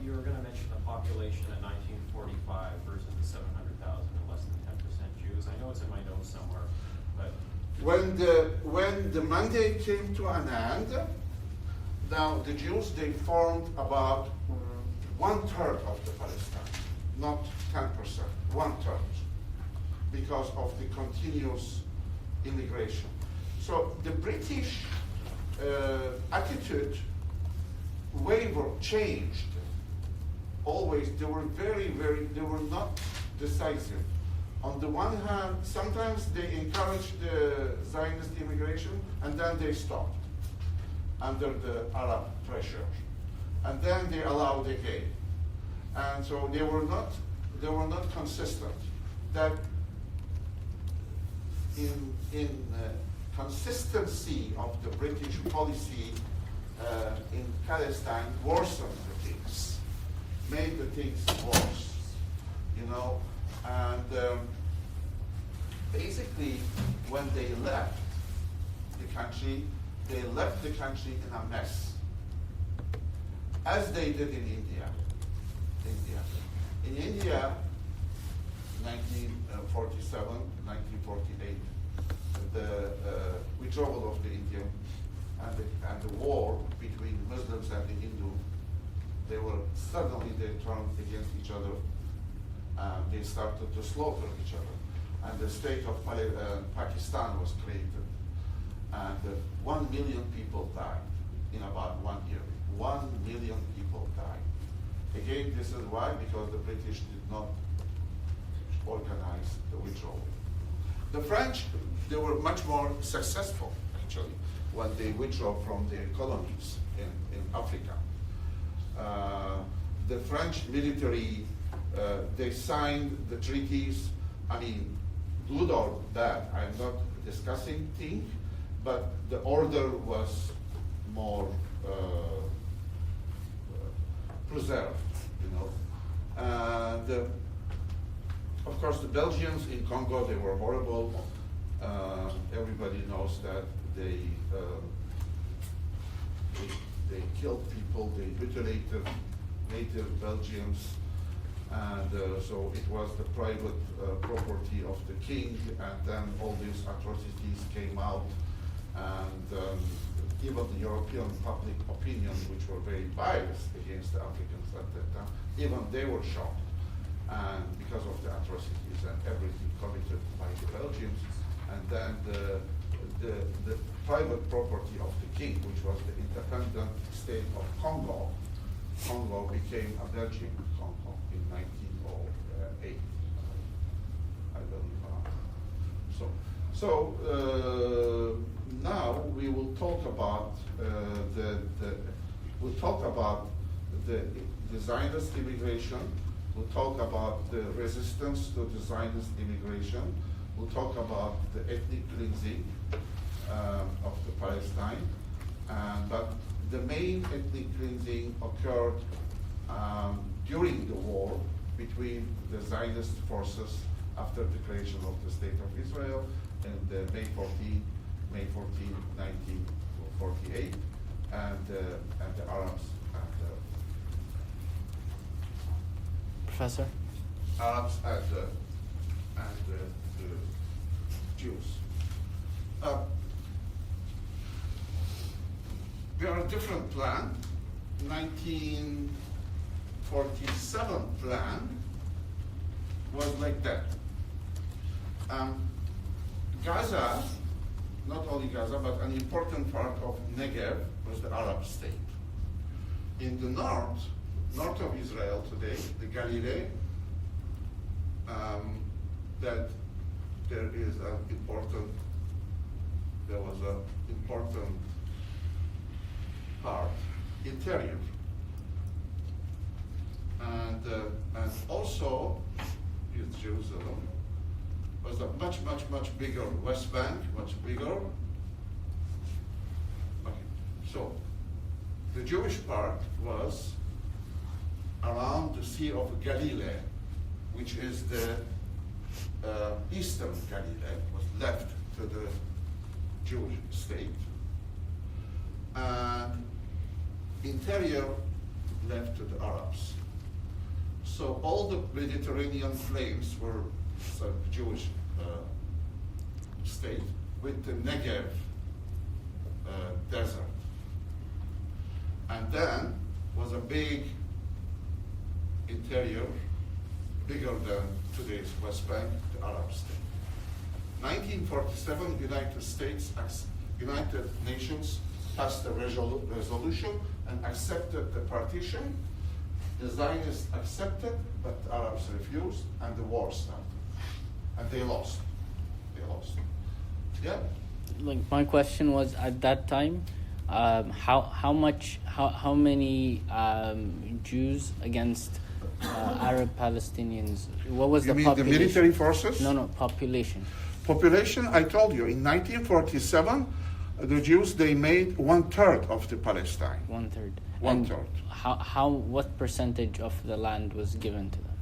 [SPEAKER 6] You were going to mention the population in 1945 versus the 700,000 and less than 10% Jews. I know it's in my notes somewhere, but
[SPEAKER 1] when the mandate came to an end, now the Jews, they formed about 1/3 of the Palestine, not 10%, 1/3, because of the continuous immigration. So the British attitude changed. Always, they were they were not decisive. On the one hand, sometimes they encouraged the Zionist immigration, and then they stopped under the Arab pressure, and then they allowed again. And so they were not consistent. That in consistency of the British policy in Palestine worsened the things, made the things worse, and basically when they left the country, they left the country in a mess, as they did in India. In India, 1947, 1948, the withdrawal of the Indian and the war between Muslims and the Hindu, they turned against each other, and they started to slaughter each other. And the state of Pakistan was created, and 1 million people died in about 1 year. 1 million people died. Again, this is why, because the British did not organize the withdrawal. The French, they were much more successful, actually, when they withdrew from their colonies in Africa. The French military, they signed the treaties, good or bad, I'm not discussing things, but the order was more preserved, And of course, the Belgians in Congo, they were horrible. Everybody knows that they killed people, they mutilated native Belgians, and so it was the private property of the king, and then all these atrocities came out, and even the European public opinion, which were very biased against the Africans at that time, even they were shocked, and because of the atrocities and everything committed by the Belgians. and then the private property of the king, which was the independent state of Congo. Congo became a Belgian Congo in 1908, I believe. So now we will talk about the Zionist immigration. We'll talk about the resistance to the Zionist immigration. We'll talk about the ethnic cleansing of the Palestine. But the main ethnic cleansing occurred during the war between the Zionist forces after the creation of the State of Israel and May 14, 1948, and the Arabs
[SPEAKER 4] Professor?
[SPEAKER 1] and the Jews. There are different plans. 1947 plan was like that. Gaza, not only Gaza, but an important part of Negev was the Arab state. In the north of Israel today, the Galilee, that there was an important part, interior. And also, is Jerusalem, was a much bigger West Bank, much bigger. Okay. So, the Jewish part was around the Sea of Galilee, which is the eastern Galilee, was left to the Jewish state, and interior left to the Arabs. So all the Mediterranean plains were a Jewish state with the Negev desert. And then was a big interior, bigger than today's West Bank, the Arab state. 1947, United Nations passed a resolution and accepted the partition. The Zionists accepted, but the Arabs refused, and the war started. And they lost. Yeah?
[SPEAKER 4] Like, my question was, at that time, how many Jews against Arab Palestinians? What was
[SPEAKER 1] You
[SPEAKER 4] the
[SPEAKER 1] mean
[SPEAKER 4] population?
[SPEAKER 1] the military forces?
[SPEAKER 4] No, population.
[SPEAKER 1] Population, I told you, in 1947, the Jews, they made 1/3 of the Palestine.
[SPEAKER 4] 1/3.
[SPEAKER 1] 1/3.
[SPEAKER 4] What percentage of the land was given to them?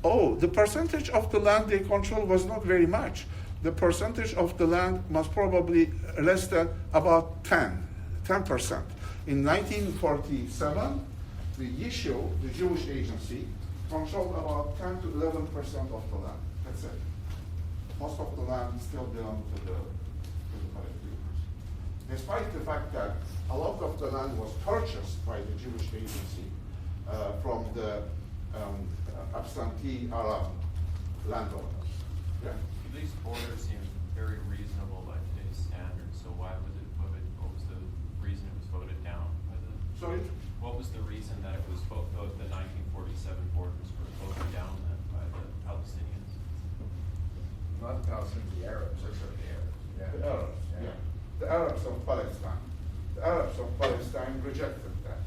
[SPEAKER 1] Oh, the percentage of the land they control was not very much. The percentage of the land was probably less than about 10%. In 1947, the Jewish agency, controlled about 10 to 11% of the land. That's it. Most of the land still belonged to the Palestinians. Despite the fact that a lot of the land was purchased by the Jewish agency from the absentee Arab landowners. Yeah?
[SPEAKER 6] These borders seem very reasonable by today's standards, so why was it voted, what was the reason it was voted down?
[SPEAKER 1] Sorry?
[SPEAKER 6] What was the reason that it was the 1947 borders were voted down then by the Palestinians?
[SPEAKER 7] Not the Palestinians, the Arabs. The Arabs. Yeah.
[SPEAKER 1] The Arabs, yeah. The Arabs of Palestine. The Arabs of Palestine rejected that.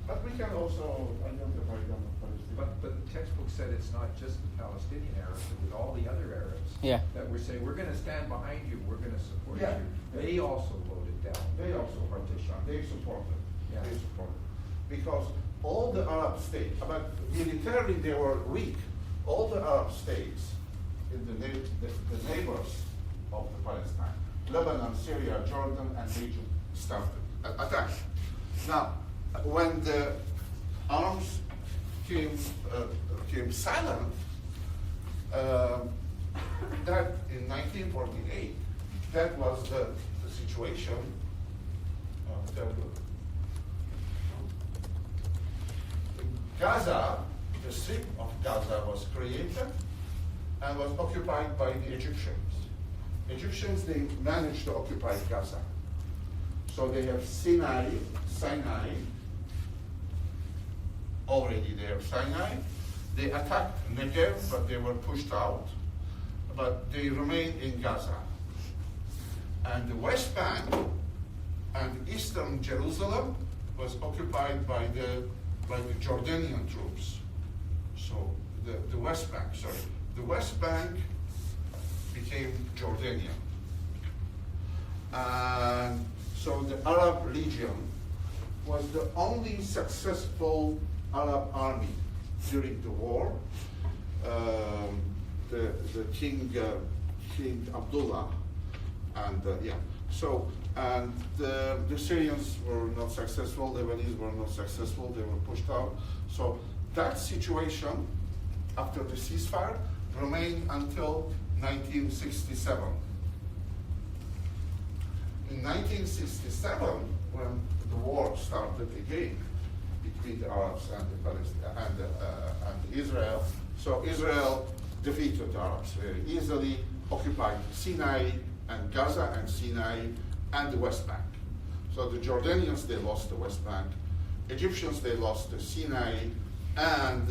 [SPEAKER 1] But we can also identify them as Palestinians.
[SPEAKER 7] But the textbook said it's not just the Palestinian Arabs, it was all the other Arabs.
[SPEAKER 4] Yeah.
[SPEAKER 7] That were saying, we're gonna stand behind you, we're gonna support
[SPEAKER 1] Yeah.
[SPEAKER 7] you. They also voted down.
[SPEAKER 1] They also partition. They supported.
[SPEAKER 7] Yeah.
[SPEAKER 1] They supported. Because all the Arab states, but militarily they were weak. All the Arab states in the neighbors of the Palestine, Lebanon, Syria, Jordan, and Egypt, started attack. Now, when the arms came silent, that in 1948, that was the situation. Gaza, the Strip of Gaza was created and was occupied by the Egyptians. Egyptians, they managed to occupy Gaza. So they have Sinai, already there, Sinai. They attacked Negev, but they were pushed out. But they remained in Gaza. And the West Bank and eastern Jerusalem was occupied by the Jordanian troops. So the West Bank became Jordanian. And so the Arab Legion was the only successful Arab army during the war. The King Abdullah, and and the Syrians were not successful, the Lebanese were not successful, they were pushed out. So that situation after the ceasefire remained until 1967. In 1967, when the war started again between the Arabs and and Israel, so Israel defeated the Arabs very easily, occupied Sinai and Gaza and Sinai and the West Bank. So the Jordanians, they lost the West Bank. Egyptians, they lost the Sinai and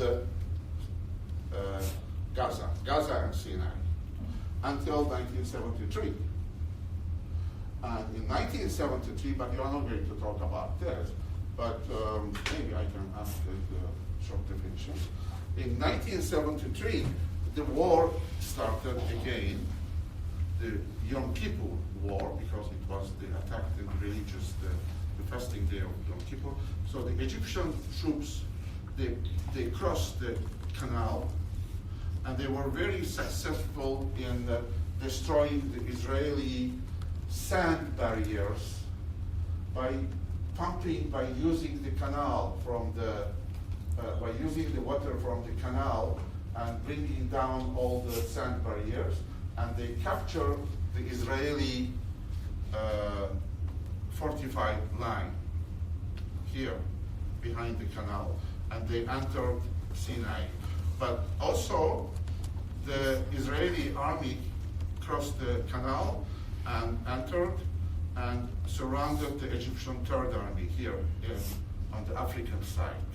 [SPEAKER 1] Gaza and Sinai until 1973. And in 1973, but you are not going to talk about this, but maybe I can ask the short definition. In 1973, the war started again, the Yom Kippur War, because it was the attack, the religious, the fasting day of Yom Kippur. So the Egyptian troops, they crossed the canal, and they were very successful in destroying the Israeli sand barriers by using the canal by using the water from the canal and bringing down all the sand barriers, and they capture the Israeli fortified line here behind the canal, and they entered Sinai. But also the Israeli army crossed the canal and entered and surrounded the Egyptian Third Army here on the African side.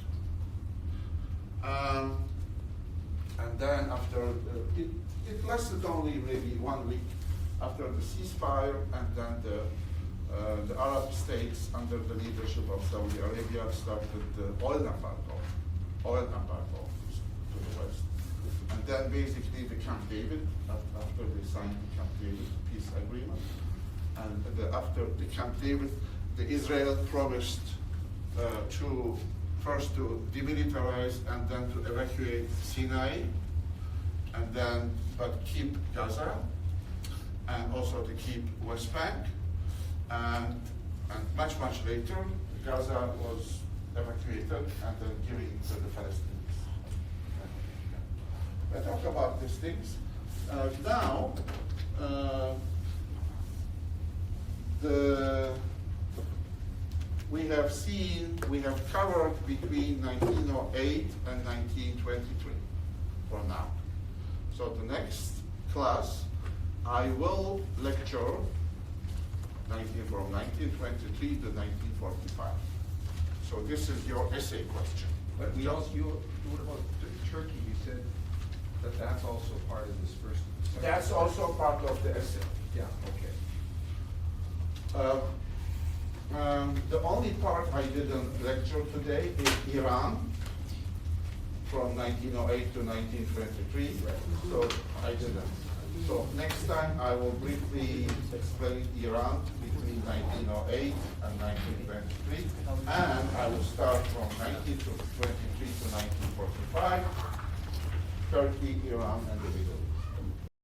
[SPEAKER 1] And then after, it lasted only maybe 1 week after the ceasefire, and then the Arab states under the leadership of Saudi Arabia started the oil embargo to the West. And then basically the Camp David, after they signed the Camp David peace agreement, and after the Camp David, the Israel promised first to demilitarize and then to evacuate Sinai, and then but keep Gaza, and also to keep West Bank, and much later Gaza was evacuated and then given to the Palestinians. I talk about these things. Now, we have covered between 1908 and 1923 for now. So the next class, I will lecture from 1923 to 1945. So this is your essay question.
[SPEAKER 7] But what about Turkey? You said that that's also part of this first.
[SPEAKER 1] That's also part of the essay.
[SPEAKER 7] Yeah, okay.
[SPEAKER 1] The only part I didn't lecture today is Iran from 1908 to 1923.
[SPEAKER 7] Right.
[SPEAKER 1] So I didn't. So next time I will briefly explain Iran between 1908 and 1923, and I will start from 1923 to 1945, Turkey, Iran, and the Middle East.